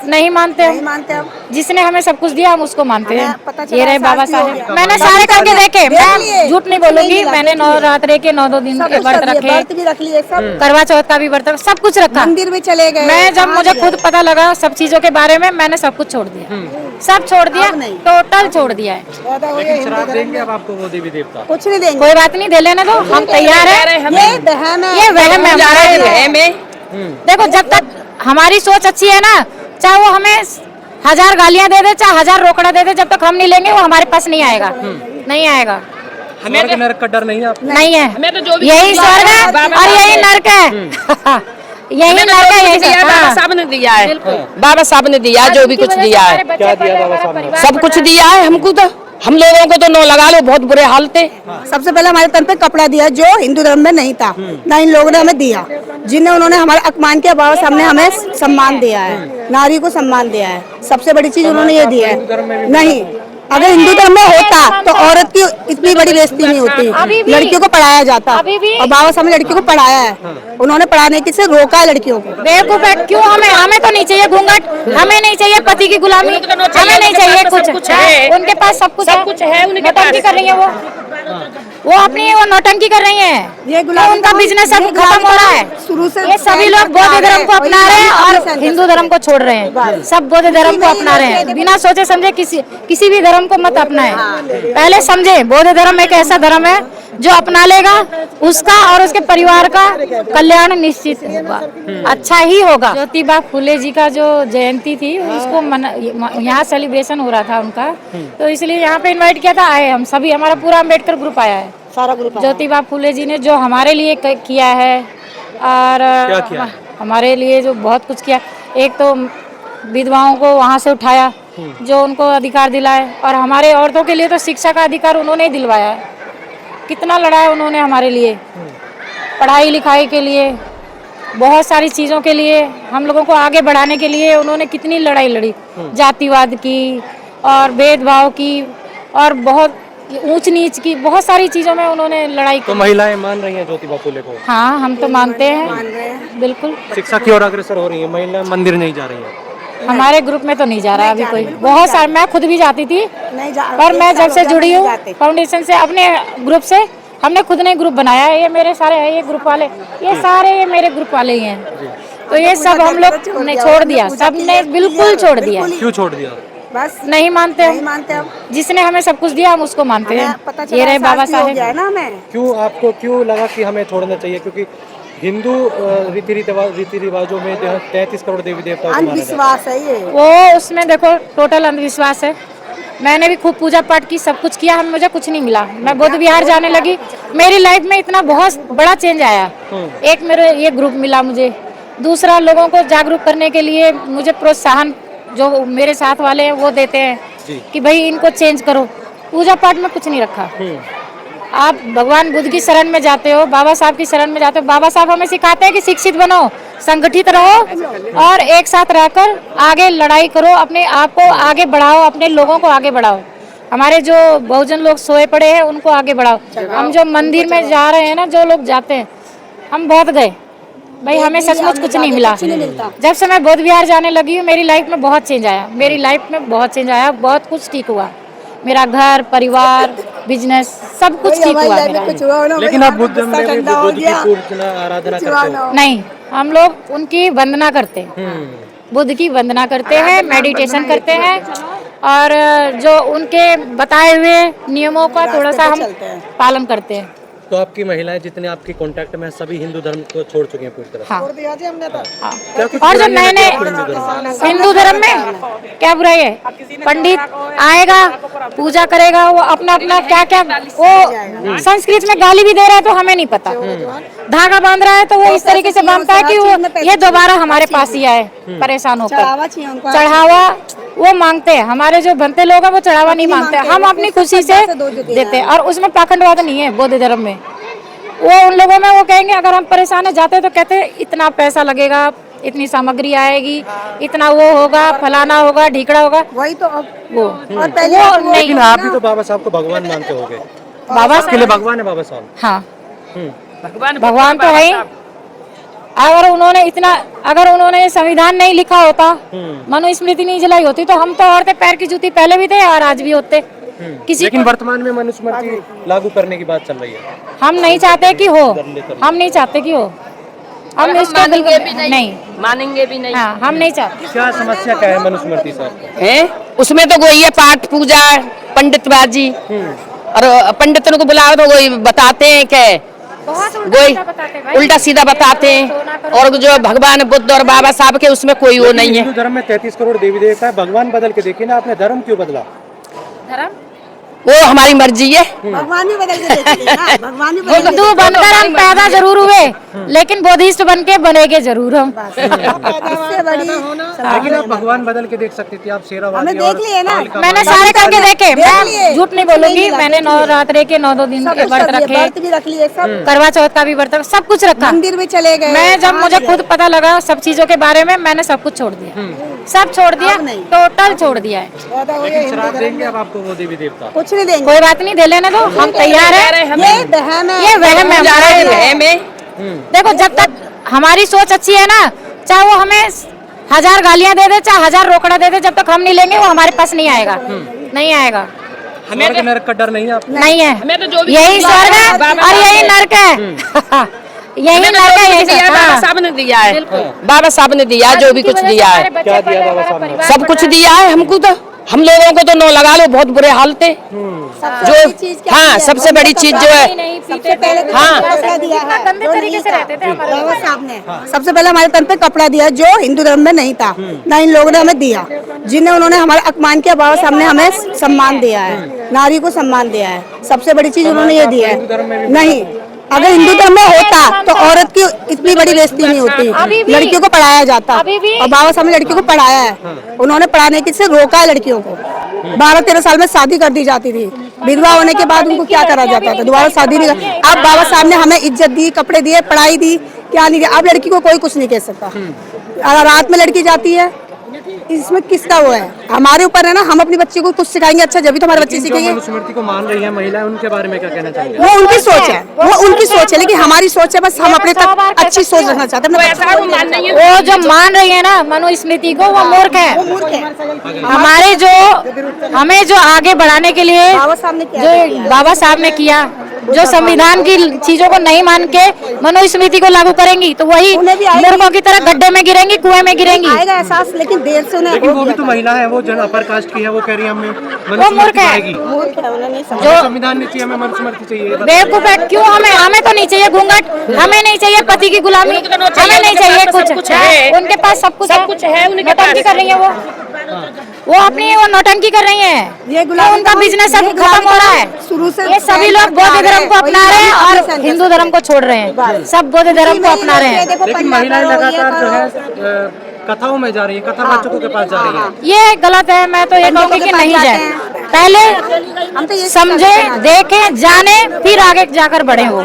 नहीं मानते हम। नहीं मानते हम। जिसने हमें सब कुछ दिया हम उसको मानते हैं। पता चला ये रहे बाबा साहेब। मैंने सारे करके देखे, मैं झूठ नहीं बोलूंगी। मैंने नवरात्रे के 9 दिन के व्रत रखे, व्रत भी रख लिए, सब करवा चौथ का भी व्रत, सब कुछ रखा। मंदिर में चले गए। मैं जब मुझे खुद पता लगा सब चीजों के बारे में, मैंने सब कुछ छोड़ दिया, सब छोड़ दिया, टोटल छोड़ दिया है। लेकिन श्राद्ध देंगे अब आपको वो देवी देवता? कुछ नहीं देंगे, कोई बात नहीं, दे लेने दो, हम तैयार है। ये वहम है, ये वहम है हमारा। देखो जब तक हमारी सोच अच्छी है ना, चाहे वो हमें 1000 गालियां दे दे, चाहे 1000 रोकड़ा दे दे, जब तक हम नहीं लेंगे वो हमारे पास नहीं आएगा, नहीं आएगा। हमें तो नरक का डर नहीं है आपको? नहीं है, यही स्वर्ग है और यही नरक है। यही नरक है, यही बाबा साहब ने दिया है, बाबा साहब ने दिया है, जो भी कुछ दिया है। क्या दिया बाबा साहब ने? सब कुछ दिया है हमको, तो हम लोगों को तो नो लगा लो, बहुत बुरे हाल थे। सबसे पहले हमारे तन पे कपड़ा दिया जो हिंदू धर्म में नहीं था, ना इन लोगों ने हमें दिया, जिन्हें उन्होंने हमारा अपमान किया। बाबा साहब ने हमें सम्मान दिया है, नारी को सम्मान दिया है, सबसे बड़ी चीज उन्होंने ये दिया है। नहीं, अगर हिंदू धर्म में होता तो औरत की इतनी बड़ी बेइज्जती नहीं होती, लड़कियों को पढ़ाया जाता। और बाबा साहब ने लड़कियों को पढ़ाया है, उन्होंने पढ़ाने की से रोका है लड़कियों को। बेवकूफ है, क्यों? हमें तो नहीं चाहिए घूंघट, हमें नहीं चाहिए पति की गुलामी, हमें नहीं चाहिए कुछ है। उनके पास सब कुछ है, नौटंकी कर रही है वो अपनी वो नौटंकी कर रही है। ये तो उनका बिजनेस अब खत्म हो रहा है। शुरू से ये सभी लोग बौद्ध धर्म को अपना रहे हैं और हिंदू धर्म को छोड़ रहे हैं। सब बौद्ध धर्म को अपना रहे हैं, बिना सोचे समझे। किसी भी धर्म को मत अपनाएं, पहले समझे बौद्ध धर्म एक ऐसा धर्म है जो अपना लेगा उसका और उसके परिवार का कल्याण निश्चित होगा, अच्छा ही होगा। ज्योतिबा फुले जी का जो जयंती थी उसको यहाँ सेलिब्रेशन हो रहा था उनका, तो इसलिए यहाँ पे इनवाइट किया था। आए हम सभी, हमारा पूरा अम्बेडकर ग्रुप आया है, सारा ग्रुप। ज्योतिबा फुले जी ने जो हमारे लिए किया है और क्या किया? हमारे लिए जो बहुत कुछ किया। एक तो विधवाओं को वहाँ से उठाया, जो उनको अधिकार दिलाए, और हमारे औरतों के लिए तो शिक्षा का अधिकार उन्होंने ही दिलवाया है। कितना लड़ाया उन्होंने हमारे लिए, पढ़ाई लिखाई के लिए, बहुत सारी चीज़ों के लिए, हम लोगों को आगे बढ़ाने के लिए उन्होंने कितनी लड़ाई लड़ी। जातिवाद की और भेदभाव की और बहुत ऊंच नीच की, बहुत सारी चीज़ों में उन्होंने लड़ाई की। तो महिलाएं मान रही हैं ज्योतिबा फुले को? हाँ, हम तो मानते हैं, बिल्कुल। शिक्षा की ओर अग्रसर हो रही है, महिलाएं मंदिर नहीं जा रही है। हमारे ग्रुप में तो नहीं जा रहा अभी कोई, बहुत सारे, मैं खुद भी जाती थी, पर मैं जब से जुड़ी हूँ फाउंडेशन से, अपने ग्रुप से, हमने खुद ने ग्रुप बनाया है। ये मेरे सारे है, ये ग्रुप वाले, ये सारे ये मेरे ग्रुप वाले ही हैं। तो ये सब हम लोग ने छोड़ दिया, सब ने बिल्कुल छोड़ दिया। क्यों छोड़ दिया? बस नहीं मानते हम, नहीं मानते हम। जिसने हमें सब कुछ दिया हम उसको मानते हैं। ये रहे बाबा साहेब। ना हमें क्यों आपको क्यों लगा कि हमें छोड़ना चाहिए? क्योंकि हिंदू रीति रिवाजों में 33 करोड़ देवी देवता अंधविश्वास है ये, वो उसमें देखो टोटल अंधविश्वास है। मैंने भी खूब पूजा पाठ की, सब कुछ किया, मुझे कुछ नहीं मिला। मैं बौद्ध विहार जाने लगी, मेरी लाइफ में इतना बहुत बड़ा चेंज आया। एक मेरे ये ग्रुप मिला मुझे, दूसरा लोगों को जागरूक करने के लिए मुझे प्रोत्साहन जो मेरे साथ वाले हैं वो देते हैं कि भाई इनको चेंज करो। पूजा पाठ में कुछ नहीं रखा। आप भगवान बुद्ध की शरण में जाते हो, बाबा साहब की शरण में जाते हो। बाबा साहब हमें सिखाते हैं कि शिक्षित बनो, संगठित रहो और एक साथ रहकर आगे लड़ाई करो, अपने आप को आगे बढ़ाओ, अपने लोगों को आगे बढ़ाओ। हमारे जो बहुजन लोग सोए पड़े हैं उनको आगे बढ़ाओ। हम जो मंदिर में जा रहे हैं ना, जो लोग जाते हैं, हम बहुत गए भाई, हमें सचमुच कुछ नहीं मिला। जब से मैं बौद्ध विहार जाने लगी हूँ मेरी लाइफ में बहुत चेंज आया, मेरी लाइफ में बहुत चेंज आया, बहुत कुछ ठीक हुआ। मेरा घर, परिवार, बिजनेस, सब कुछ ठीक हुआ मेरा। लेकिन आप बुद्ध में भी बुद्ध की पूजना आराधना करते हो? नहीं, हम लोग उनकी वंदना करते हैं, बुद्ध की वंदना करते हैं, मेडिटेशन करते हैं और जो उनके बताए हुए नियमों का थोड़ा सा हम पालन करते हैं। तो आपकी महिलाएं जितने आपकी कांटेक्ट में सब हिंदू धर्म को छोड़ चुकी हैं पूरी तरह? हाँ। हाँ। और जो नए नए हिंदू धर्म में क्या बुराई है? पंडित आएगा, पूजा करेगा, वो अपना अपना क्या क्या, वो संस्कृत में गाली भी दे रहा है तो हमें नहीं पता। धागा बांध रहा है तो वो इस तरीके से बांधता है कि वो ये दोबारा हमारे पास ही आए परेशान होकर। चढ़ावा वो मांगते हैं, हमारे जो बनते लोग हैं वो चढ़ावा नहीं मांगते, हम अपनी खुशी से देते हैं। और उसमें पाखंडवाद नहीं है बौद्ध धर्म में। वो उन लोगों में वो कहेंगे अगर हम परेशान है जाते तो कहते हैं इतना पैसा लगेगा, इतनी सामग्री आएगी, इतना वो होगा, फलाना होगा, ढीकड़ा होगा। वही तो वो और पहले वो नहीं। लेकिन आप भी तो बाबा साहब को भगवान मानते होगे? बाबा के लिए भगवान है बाबा साहब? हाँ, भगवान तो है ही। अगर उन्होंने संविधान नहीं लिखा होता, मनुस्मृति नहीं जलाई होती, तो हम तो औरतें पैर की जूती पहले भी थे और आज भी होते। लेकिन वर्तमान में मनुस्मृति लागू करने की बात चल रही है। हम नहीं चाहते कि हो, हम नहीं चाहते कि हो, हम इसको मानेंगे भी नहीं, मानेंगे भी नहीं। हाँ, हम नहीं चाहते। क्या समस्या क्या है मनुस्मृति से? है उसमें तो वही है, पाठ पूजा, पंडितबाजी, और पंडितों को बुलाओ तो वही बताते हैं कि वही उल्टा सीधा बताते हैं, और जो भगवान बुद्ध और बाबा साहब के उसमें कोई वो नहीं है। हिंदू धर्म में 33 करोड़ देवी देवता है, भगवान बदल के देखिए ना, आपने धर्म क्यों बदला? धर्म वो हमारी मर्जी है। भगवान भी बदल के देखिए ना, भगवान भी बदल हिंदू बनकर हम पैदा जरूर हुए, लेकिन बुद्धिस्ट बन के बनेंगे जरूर हम। इससे बड़ी लेकिन आप भगवान बदल के देख सकती थी, आप शेरावाली हमें देख लिए ना। मैंने सारे करके देखे, देख मैं लिए। झूठ नहीं बोलूंगी। मैंने नवरात्रे के 9 दिन के व्रत रखे, व्रत भी रख लिए, सब करवा चौथ का भी व्रत, सब कुछ रखा। मंदिर भी चले गए। मैं जब मुझे खुद पता लगा सब चीजों के बारे में, मैंने सब कुछ छोड़ दिया, सब छोड़ दिया, अब नहीं। टोटल छोड़ दिया है। लेकिन श्राप देंगे अब आपको वो देवी देवता? कुछ नहीं देंगे, कोई बात नहीं, दे लेने दो, हम तैयार हैं। ये वहम है, ये वहम है हमारा। वहम है। देखो, जब तक हमारी सोच अच्छी है ना, चाहे वो हमें 1000 गालियां दे दे, चाहे 1000 रोकड़ा दे दे, जब तक हम नहीं लेंगे वो हमारे पास नहीं आएगा, नहीं आएगा। स्वर्ग नरक का डर नहीं है आपको? नहीं है, हमें तो जो भी यही स्वर्ग है और यही नरक है। यही नरक है, यही दिया बाबा हाँ। साहब ने दिया है, बाबा साहब ने दिया जो भी कुछ दिया है, क्या दिया बाबा साहब ने? सब कुछ दिया है हमको। तो हम लोगों को तो 9 लगा लो, बहुत बुरे हाल थे। सबसे बड़ी चीज क्या हाँ, है? सबसे बड़ी चीज जो है, सबसे पहले तो हाँ। कपड़ा दिया है, गंदे जो तरीके नहीं से था। रहते थे हमारे बाबा साहब ने सबसे पहले हमारे तन पे कपड़ा दिया, जो हिंदू धर्म में नहीं था, ना इन लोगों ने हमें दिया। जिन्हें उन्होंने हमारा अपमान किया, बाबा साहब ने हमें सम्मान दिया है, नारी को सम्मान दिया है। सबसे बड़ी चीज उन्होंने ये दिया है। नहीं, अगर हिंदू धर्म में होता तो औरत की इतनी बड़ी बेइज्जती नहीं अभी होती, भी- लड़कियों को पढ़ाया जाता। अभी भी- और बाबा साहब ने लड़कियों को पढ़ाया है, उन्होंने पढ़ाने की से रोका है लड़कियों को। 12-13 साल में शादी कर दी जाती थी, विधवा होने के बाद उनको क्या करा जाता था, दोबारा शादी नहीं कर। अब बाबा साहब ने हमें इज्जत दी, कपड़े दिए, पढ़ाई दी, क्या नहीं दिया। अब लड़की को कोई कुछ नहीं कह सकता। अगर रात में लड़की जाती है, इसमें किसका वो है? हमारे ऊपर है ना, हम अपनी बच्ची को कुछ सिखाएंगे अच्छा, जब भी तो हमारे बच्चे जो सीखेंगे। मनुस्मृति को मान रही है महिलाएं, उनके बारे में क्या कहना चाहेंगे? वो उनकी सोच है, वो उनकी सोच है, लेकिन हमारी सोच है बस हम अपने तक अच्छी सोच रखना चाहते हैं। अपने बच्चों को मान नहीं है। वो जो मान रही है ना मनुस्मृति को, वो मूर्ख है। मूर्ख है। हमारे हमें जो आगे बढ़ाने के लिए बाबा साहब ने क्या जो किया? बाबा साहब ने किया, जो संविधान की चीजों को नहीं मान के मनुस्मृति को लागू करेंगी, तो वही उन्हें भी आएगी। मूर्खों की तरह गड्ढे में गिरेंगी, कुएं में गिरेंगी। आएगा एहसास, लेकिन देर से उन्हें लेकिन हो वो भी गया तो था। महिला है, वो जन अपर कास्ट की है, वो कह रही है हमें मूर्ख मनुस्मृति है। आएगी। मूर्ख है, उन्हें नहीं समझ। जो संविधान नहीं चाहिए, हमें मनुस्मृति चाहिए। बेवकूफ है, क्यों? हमें तो नहीं चाहिए घूंघट, हमें नहीं चाहिए पति की गुलामी, हमें नहीं चाहिए कुछ है। उनके पास सब कुछ है, उनके नौटंकी कर रही है वो अपनी वो नौटंकी कर रही है। ये तो उनका बिजनेस सब खत्म हो रहा है। शुरू से ये सभी लोग बौद्ध धर्म को अपना रहे हैं और हिंदू धर्म को छोड़ रहे हैं, सब बौद्ध धर्म को अपना रहे हैं। लेकिन महिलाएं लगातार जो है कथाओं में जा रही है, कथा वाचकों के पास जा रही है। ये गलत है, मैं तो ये कहूँगी कि नहीं जाए। पहले हम तो ये समझे, देखें, जाने, फिर आगे जाकर बढ़े वो।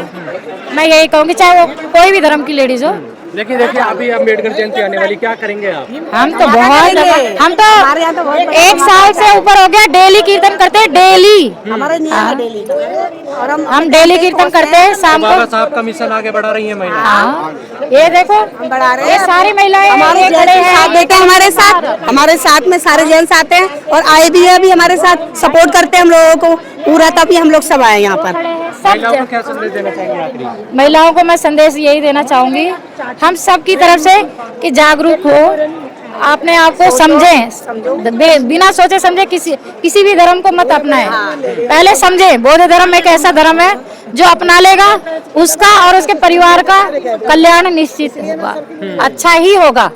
मैं यही कहूँगी, चाहे वो कोई भी धर्म की लेडीज हो। लेकिन देखिए अभी अम्बेडकर जयंती आने वाली, क्या करेंगे आप? हम तो बहुत, हम तो हमारे यहाँ तो बहुत बड़ा 1 साल से ऊपर हो गया डेली कीर्तन करते हैं, डेली। हमारे नियम है डेली का। और हम डेली कीर्तन करते हैं शाम बाबा को। साहब का मिशन आगे बढ़ा रही है महिला। हाँ, ये देखो, बढ़ा रहे ये हैं। सारी महिलाएं हमारे ये खड़े जैन हैं, साथ देते हैं, हमारे साथ में सारे जेंट्स आते हैं और आए भी है, भी हमारे साथ सपोर्ट करते हैं हम लोगों को पूरा, तभी हम लोग सब आए यहाँ पर। महिलाओं को क्या संदेश देना चाहेंगे आखिरी? महिलाओं को मैं संदेश यही देना चाहूंगी, हम सब की तरफ से कि जागरूक हो, अपने आप को समझें, बिना सोचे समझे किसी भी धर्म को मत अपनाएं। पहले समझे, बौद्ध धर्म एक ऐसा धर्म है जो अपना लेगा, उसका और उसके परिवार का कल्याण निश्चित होगा, अच्छा ही होगा।